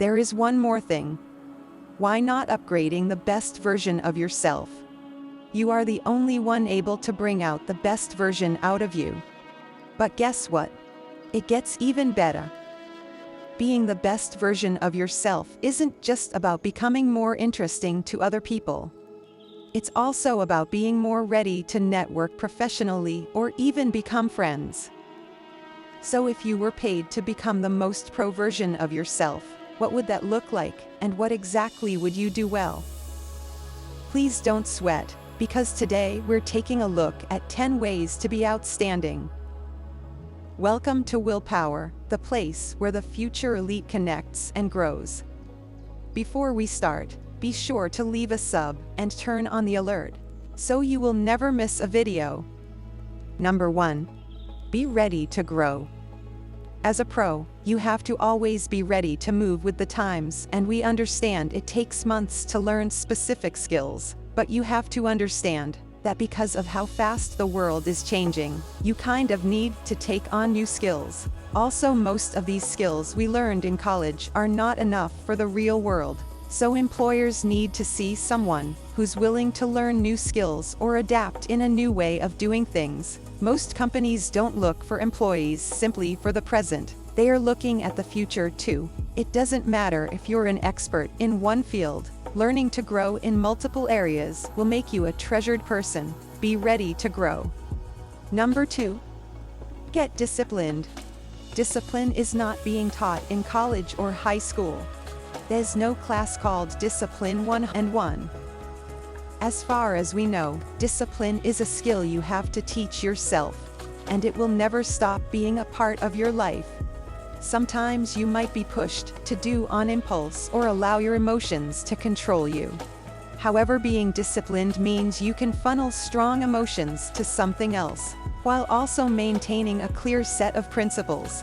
There is one more thing. Why not upgrading the best version of yourself? You are the only one able to bring out the best version out of you. But guess what? It gets even better. Being the best version of yourself isn't just about becoming more interesting to other people. It's also about being more ready to network professionally or even become friends. So if you were paid to become the most pro version of yourself, what would that look like, and what exactly would you do well? Please don't sweat, because today we're taking a look at 10 ways to be outstanding. Welcome to Willpower, the place where the future elite connects and grows. Before we start, be sure to leave a sub and turn on the alert, so you will never miss a video. Number 1. Be ready to grow. As a pro, you have to always be ready to move with the times, and we understand it takes months to learn specific skills, but you have to understand that because of how fast the world is changing, you kind of need to take on new skills. Also, most of these skills we learned in college are not enough for the real world, so employers need to see someone who's willing to learn new skills or adapt in a new way of doing things. Most companies don't look for employees simply for the present. They are looking at the future too. It doesn't matter if you're an expert in one field. Learning to grow in multiple areas will make you a treasured person. Be ready to grow. Number 2. Get disciplined. Discipline is not being taught in college or high school. There's no class called Discipline 101. As far as we know, discipline is a skill you have to teach yourself, and it will never stop being a part of your life. Sometimes you might be pushed to do on impulse or allow your emotions to control you. However, being disciplined means you can funnel strong emotions to something else, while also maintaining a clear set of principles.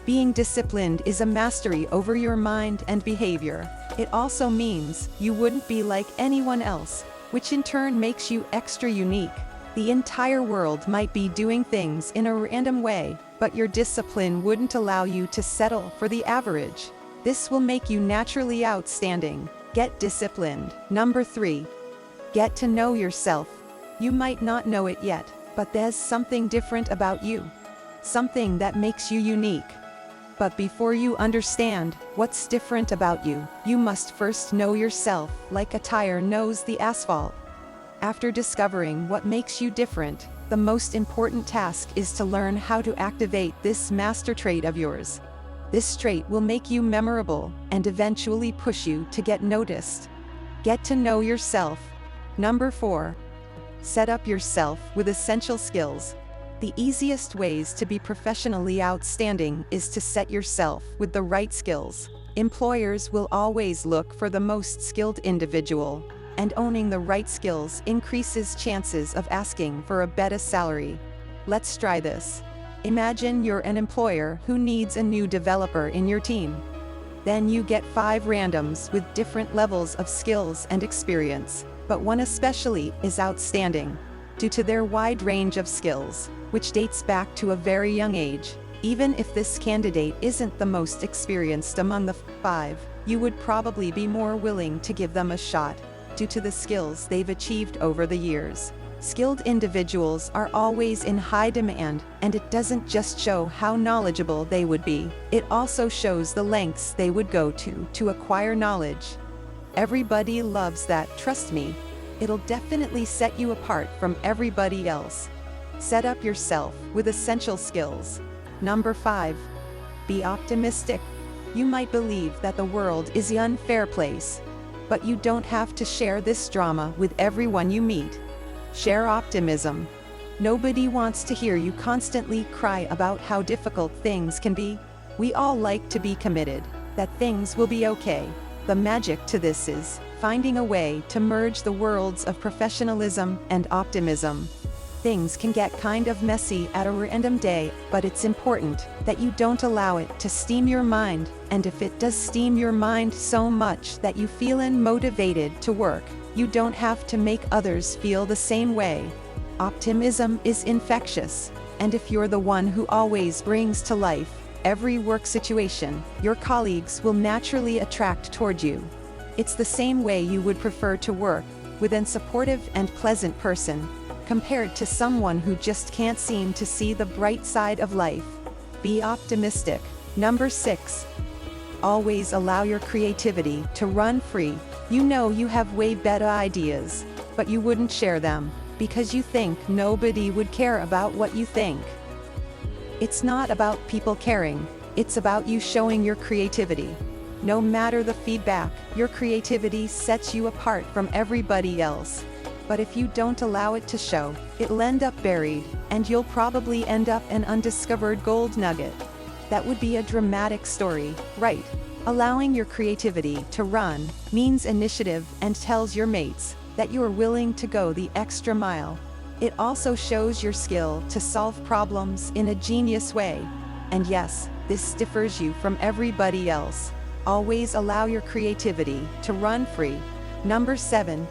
Being disciplined is a mastery over your mind and behavior. It also means you wouldn't be like anyone else, which in turn makes you extra unique. The entire world might be doing things in a random way, but your discipline wouldn't allow you to settle for the average. This will make you naturally outstanding. Get disciplined. Number 3. Get to know yourself. You might not know it yet, but there's something different about you. Something that makes you unique. But before you understand what's different about you, you must first know yourself, like a tire knows the asphalt. After discovering what makes you different, the most important task is to learn how to activate this master trait of yours. This trait will make you memorable and eventually push you to get noticed. Get to know yourself. Number 4. Set up yourself with essential skills. The easiest ways to be professionally outstanding is to set yourself with the right skills. Employers will always look for the most skilled individual, and owning the right skills increases chances of asking for a better salary. Let's try this. Imagine you're an employer who needs a new developer in your team. Then you get 5 randoms with different levels of skills and experience, but one especially is outstanding due to their wide range of skills, which dates back to a very young age. Even if this candidate isn't the most experienced among the 5, you would probably be more willing to give them a shot due to the skills they've achieved over the years. Skilled individuals are always in high demand, and it doesn't just show how knowledgeable they would be, it also shows the lengths they would go to acquire knowledge. Everybody loves that, trust me. It'll definitely set you apart from everybody else. Set up yourself with essential skills. Number 5. Be optimistic. You might believe that the world is an unfair place, but you don't have to share this drama with everyone you meet. Share optimism. Nobody wants to hear you constantly cry about how difficult things can be. We all like to be committed that things will be okay. The magic to this is finding a way to merge the worlds of professionalism and optimism. Things can get kind of messy at a random day, but it's important that you don't allow it to steam your mind, and if it does steam your mind so much that you feel unmotivated to work, you don't have to make others feel the same way. Optimism is infectious, and if you're the one who always brings to life every work situation, your colleagues will naturally attract toward you. It's the same way you would prefer to work with a supportive and pleasant person, compared to someone who just can't seem to see the bright side of life. Be optimistic. Number 6. Always allow your creativity to run free. You know you have way better ideas, but you wouldn't share them, because you think nobody would care about what you think. It's not about people caring, it's about you showing your creativity. No matter the feedback, your creativity sets you apart from everybody else. But if you don't allow it to show, it'll end up buried, and you'll probably end up an undiscovered gold nugget. That would be a dramatic story, right? Allowing your creativity to run means initiative and tells your mates that you are willing to go the extra mile. It also shows your skill to solve problems in a genius way. And yes, this differs you from everybody else. Always allow your creativity to run free. Number 7.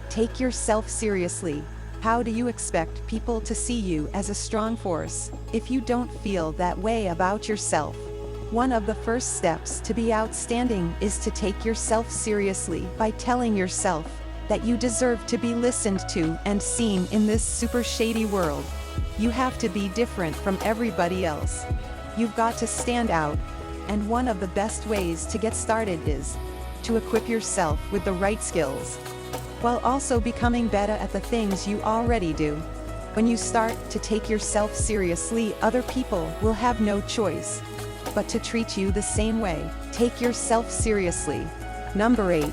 Take yourself seriously. How do you expect people to see you as a strong force if you don't feel that way about yourself? One of the first steps to be outstanding is to take yourself seriously by telling yourself that you deserve to be listened to and seen in this super shady world. You have to be different from everybody else. You've got to stand out. And one of the best ways to get started is to equip yourself with the right skills, while also becoming better at the things you already do. When you start to take yourself seriously, other people will have no choice but to treat you the same way. Take yourself seriously. Number 8.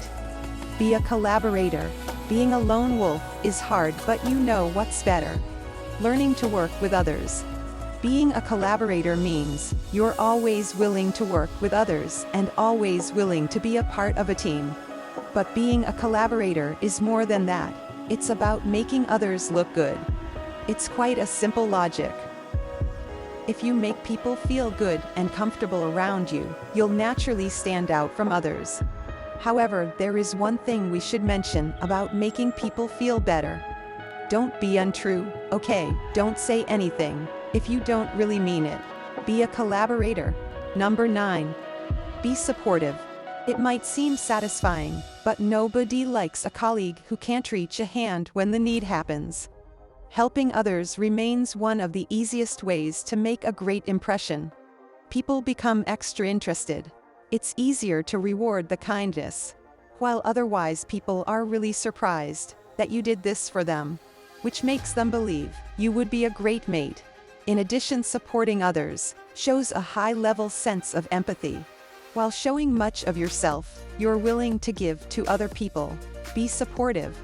Be a collaborator. Being a lone wolf is hard, but you know what's better. Learning to work with others. Being a collaborator means you're always willing to work with others and always willing to be a part of a team. But being a collaborator is more than that. It's about making others look good. It's quite a simple logic. If you make people feel good and comfortable around you, you'll naturally stand out from others. However, there is one thing we should mention about making people feel better. Don't be untrue, okay? Don't say anything if you don't really mean it. Be a collaborator. Number 9. Be supportive. It might seem satisfying, but nobody likes a colleague who can't reach a hand when the need happens. Helping others remains one of the easiest ways to make a great impression. People become extra interested. It's easier to reward the kindness, while otherwise people are really surprised that you did this for them, which makes them believe you would be a great mate. In addition, supporting others shows a high-level sense of empathy. While showing much of yourself you're willing to give to other people, be supportive.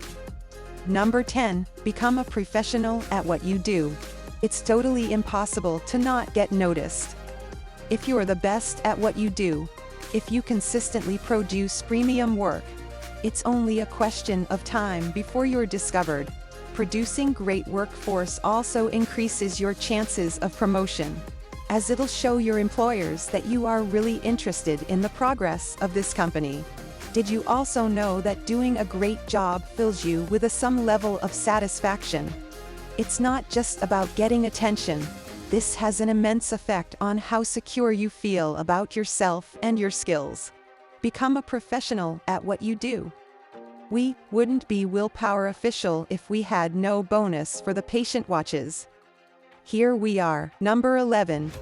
Number 10. Become a professional at what you do. It's totally impossible to not get noticed. If you're the best at what you do, if you consistently produce premium work, it's only a question of time before you're discovered. Producing great workforce also increases your chances of promotion, as it'll show your employers that you are really interested in the progress of this company. Did you also know that doing a great job fills you with some level of satisfaction? It's not just about getting attention. This has an immense effect on how secure you feel about yourself and your skills. Become a professional at what you do. We wouldn't be Willpower official if we had no bonus for the patient watches. Here we are. Number 11.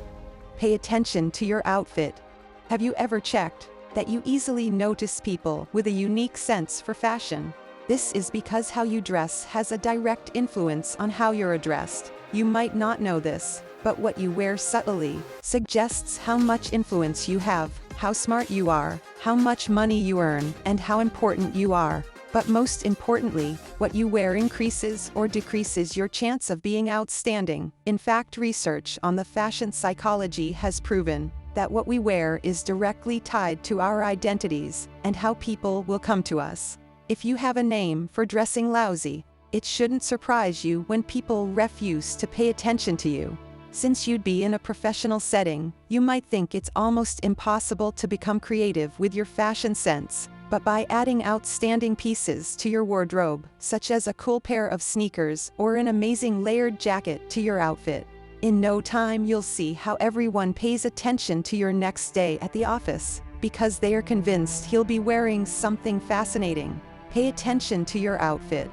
Pay attention to your outfit. Have you ever checked that you easily notice people with a unique sense for fashion? This is because how you dress has a direct influence on how you're addressed. You might not know this, but what you wear subtly suggests how much influence you have, how smart you are, how much money you earn, and how important you are. But most importantly, what you wear increases or decreases your chance of being outstanding. In fact, research on the fashion psychology has proven that what we wear is directly tied to our identities and how people will come to us. If you have a name for dressing lousy, it shouldn't surprise you when people refuse to pay attention to you. Since you'd be in a professional setting, you might think it's almost impossible to become creative with your fashion sense. But by adding outstanding pieces to your wardrobe, such as a cool pair of sneakers or an amazing layered jacket to your outfit, In no time you'll see how everyone pays attention to your next day at the office, because they are convinced he'll be wearing something fascinating. Pay attention to your outfit.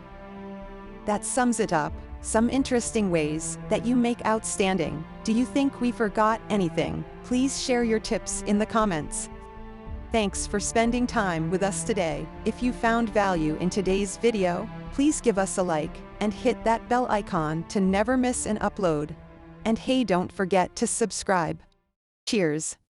That sums it up. Some interesting ways that you make outstanding. Do you think we forgot anything? Please share your tips in the comments. Thanks for spending time with us today. If you found value in today's video, please give us a like and hit that bell icon to never miss an upload. And hey, don't forget to subscribe. Cheers!